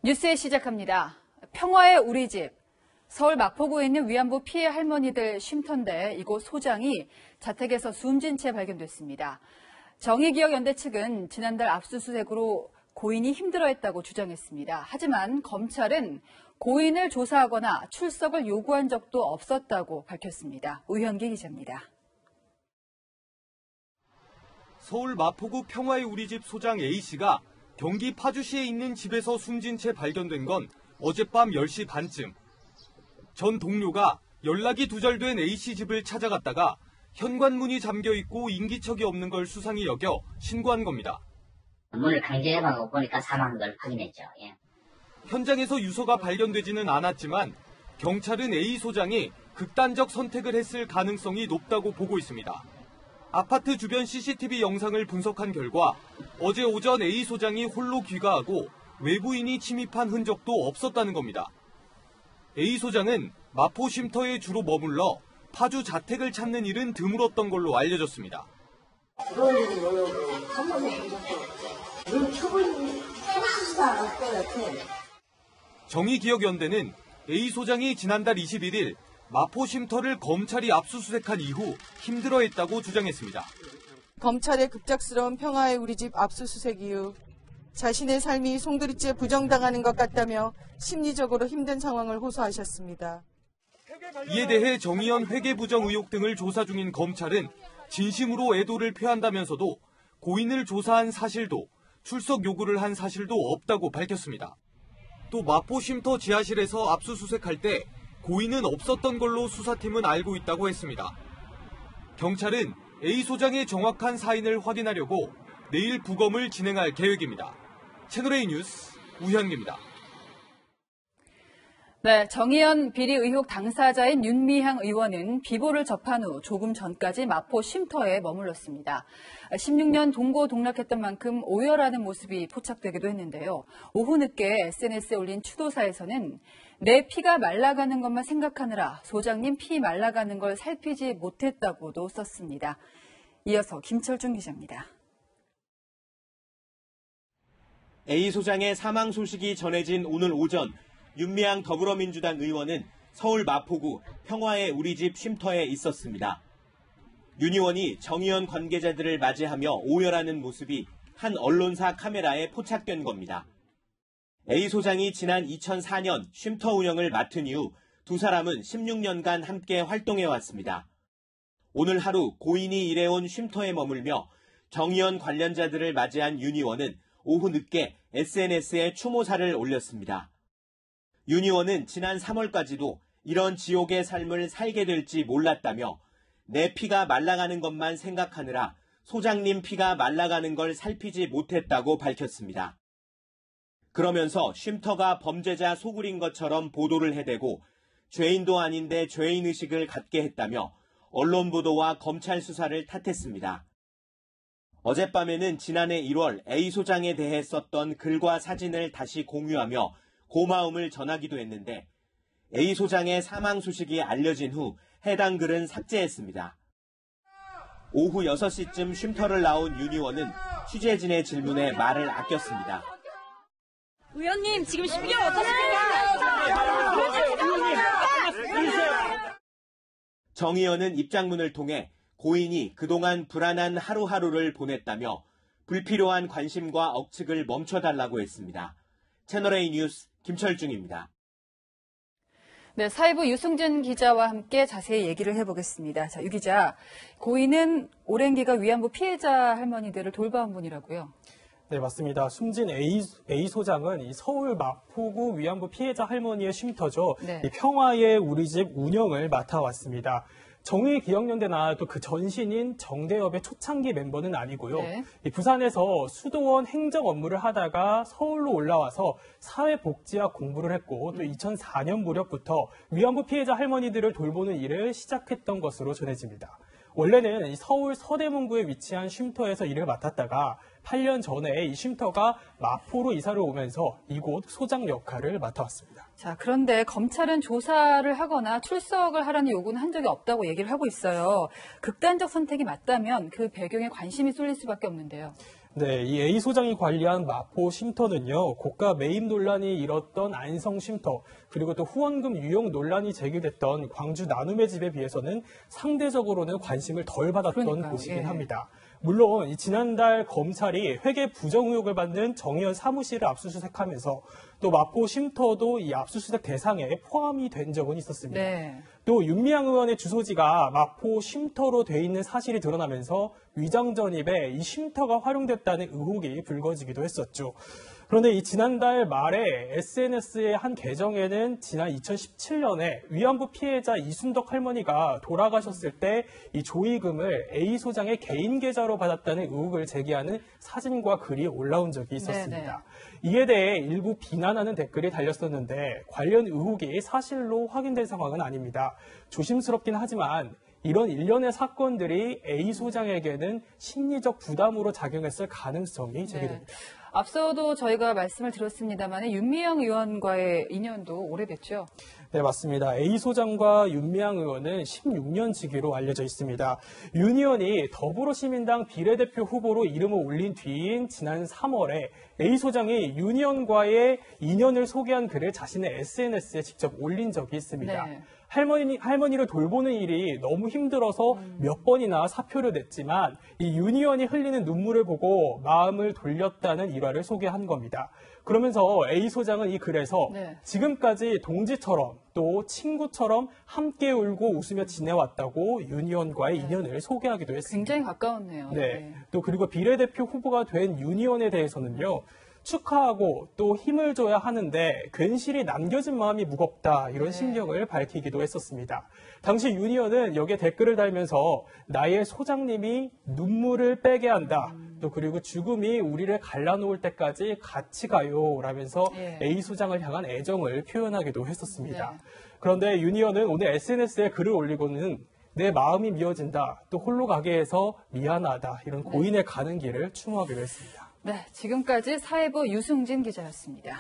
뉴스에 시작합니다. 평화의 우리 집. 서울 마포구에 있는 위안부 피해 할머니들 쉼터인데 이곳 소장이 자택에서 숨진 채 발견됐습니다. 정의기억연대 측은 지난달 압수수색으로 고인이 힘들어했다고 주장했습니다. 하지만 검찰은 고인을 조사하거나 출석을 요구한 적도 없었다고 밝혔습니다. 우현기 기자입니다. 서울 마포구 평화의 우리 집 소장 A씨가 경기 파주시에 있는 집에서 숨진 채 발견된 건 어젯밤 10시 반쯤. 전 동료가 연락이 두절된 A씨 집을 찾아갔다가 현관문이 잠겨있고 인기척이 없는 걸 수상히 여겨 신고한 겁니다. 문을 강제 열어놓고 보니까 사망한 걸 확인했죠. 예. 현장에서 유서가 발견되지는 않았지만 경찰은 A 소장이 극단적 선택을 했을 가능성이 높다고 보고 있습니다. 아파트 주변 CCTV 영상을 분석한 결과 어제 오전 A 소장이 홀로 귀가하고 외부인이 침입한 흔적도 없었다는 겁니다. A 소장은 마포 쉼터에 주로 머물러 파주 자택을 찾는 일은 드물었던 걸로 알려졌습니다. 정의기억연대는 A 소장이 지난달 21일 마포 쉼터를 검찰이 압수수색한 이후 힘들어했다고 주장했습니다. 검찰의 급작스러운 평화의 우리 집 압수수색 이후 자신의 삶이 송두리째 부정당하는 것 같다며 심리적으로 힘든 상황을 호소하셨습니다. 이에 대해 정의연 회계부정 의혹 등을 조사 중인 검찰은 진심으로 애도를 표한다면서도 고인을 조사한 사실도 출석 요구를 한 사실도 없다고 밝혔습니다. 또 마포 쉼터 지하실에서 압수수색할 때 고인은 없었던 걸로 수사팀은 알고 있다고 했습니다. 경찰은 A 소장의 정확한 사인을 확인하려고 내일 부검을 진행할 계획입니다. 채널A 뉴스 우현기입니다. 네, 정의연 비리 의혹 당사자인 윤미향 의원은 비보를 접한 후 조금 전까지 마포 쉼터에 머물렀습니다. 16년 동고 동락했던 만큼 오열하는 모습이 포착되기도 했는데요. 오후 늦게 SNS에 올린 추도사에서는 내 피가 말라가는 것만 생각하느라 소장님 피 말라가는 걸 살피지 못했다고도 썼습니다. 이어서 김철중 기자입니다. A 소장의 사망 소식이 전해진 오늘 오전 윤미향 더불어민주당 의원은 서울 마포구 평화의 우리 집 쉼터에 있었습니다. 윤 의원이 정의연 관계자들을 맞이하며 오열하는 모습이 한 언론사 카메라에 포착된 겁니다. A 소장이 지난 2004년 쉼터 운영을 맡은 이후 두 사람은 16년간 함께 활동해왔습니다. 오늘 하루 고인이 일해온 쉼터에 머물며 정의연 관련자들을 맞이한 윤 의원은 오후 늦게 SNS에 추모사를 올렸습니다. 윤 의원은 지난 3월까지도 이런 지옥의 삶을 살게 될지 몰랐다며 내 피가 말라가는 것만 생각하느라 소장님 피가 말라가는 걸 살피지 못했다고 밝혔습니다. 그러면서 쉼터가 범죄자 소굴인 것처럼 보도를 해대고 죄인도 아닌데 죄인의식을 갖게 했다며 언론 보도와 검찰 수사를 탓했습니다. 어젯밤에는 지난해 1월 A 소장에 대해 썼던 글과 사진을 다시 공유하며 고마움을 전하기도 했는데 A 소장의 사망 소식이 알려진 후 해당 글은 삭제했습니다. 오후 6시쯤 쉼터를 나온 윤 의원은 취재진의 질문에 말을 아꼈습니다. 의원님, 지금 심경 어떠십니까? 정 의원은 입장문을 통해 고인이 그동안 불안한 하루하루를 보냈다며 불필요한 관심과 억측을 멈춰달라고 했습니다. 채널A 뉴스 김철중입니다. 네, 사회부 유승준 기자와 함께 자세히 얘기를 해보겠습니다. 자, 유 기자, 고인은 오랜 기간 위안부 피해자 할머니들을 돌봐온 분이라고요? 네, 맞습니다. 숨진 A 소장은 이 서울 마포구 위안부 피해자 할머니의 쉼터죠. 네. 이 평화의 우리 집 운영을 맡아왔습니다. 정의기억연대나 또 그 전신인 정대협의 초창기 멤버는 아니고요. 네. 이 부산에서 수도원 행정 업무를 하다가 서울로 올라와서 사회복지학 공부를 했고 또 2004년 무렵부터 위안부 피해자 할머니들을 돌보는 일을 시작했던 것으로 전해집니다. 원래는 이 서울 서대문구에 위치한 쉼터에서 일을 맡았다가 8년 전에 이 쉼터가 마포로 이사를 오면서 이곳 소장 역할을 맡아왔습니다. 자, 그런데 검찰은 조사를 하거나 출석을 하라는 요구는 한 적이 없다고 얘기를 하고 있어요. 극단적 선택이 맞다면 그 배경에 관심이 쏠릴 수밖에 없는데요. 네, 이 A 소장이 관리한 마포 쉼터는요, 고가 매입 논란이 일었던 안성 쉼터, 그리고 또 후원금 유용 논란이 제기됐던 광주 나눔의 집에 비해서는 상대적으로는 관심을 덜 받았던 그러니까요. 곳이긴 예. 합니다. 물론 이 지난달 검찰이 회계 부정 의혹을 받는 정의연 사무실을 압수수색하면서 또 마포 쉼터도 이 압수수색 대상에 포함이 된 적은 있었습니다. 네. 또 윤미향 의원의 주소지가 마포 쉼터로 돼 있는 사실이 드러나면서 위장 전입에 이 쉼터가 활용됐다는 의혹이 불거지기도 했었죠. 그런데 이 지난달 말에 SNS의 한 계정에는 지난 2017년에 위안부 피해자 이순덕 할머니가 돌아가셨을 때 이 조의금을 A 소장의 개인 계좌로 받았다는 의혹을 제기하는 사진과 글이 올라온 적이 있었습니다. 이에 대해 일부 비난하는 댓글이 달렸었는데 관련 의혹이 사실로 확인된 상황은 아닙니다. 조심스럽긴 하지만 이런 일련의 사건들이 A 소장에게는 심리적 부담으로 작용했을 가능성이 제기됩니다. 네. 앞서도 저희가 말씀을 드렸습니다만 윤미향 의원과의 인연도 오래됐죠. 네, 맞습니다. A 소장과 윤미향 의원은 16년 지기로 알려져 있습니다. 윤 의원이 더불어시민당 비례대표 후보로 이름을 올린 뒤인 지난 3월에 A 소장이 윤 의원과의 인연을 소개한 글을 자신의 SNS에 직접 올린 적이 있습니다. 네. 할머니를 돌보는 일이 너무 힘들어서 몇 번이나 사표를 냈지만 이 윤 의원이 흘리는 눈물을 보고 마음을 돌렸다는 일화를 소개한 겁니다. 그러면서 A 소장은 이 글에서 네. 지금까지 동지처럼 또 친구처럼 함께 울고 웃으며 지내왔다고 윤 의원과의 인연을 소개하기도 했습니다. 굉장히 가까웠네요. 네. 또 그리고 비례대표 후보가 된 윤 의원에 대해서는요. 축하하고 또 힘을 줘야 하는데 괜시리 남겨진 마음이 무겁다 이런 심경을 밝히기도 했었습니다. 당시 윤 의원은 여기에 댓글을 달면서 나의 소장님이 눈물을 빼게 한다. 또 그리고 죽음이 우리를 갈라놓을 때까지 같이 가요 라면서 A 소장을 향한 애정을 표현하기도 했었습니다. 그런데 윤 의원은 오늘 SNS에 글을 올리고는 내 마음이 미어진다. 또 홀로 가게 해서 미안하다. 이런 고인의 가는 길을 추모하기로 했습니다. 네, 지금까지 사회부 유승진 기자였습니다.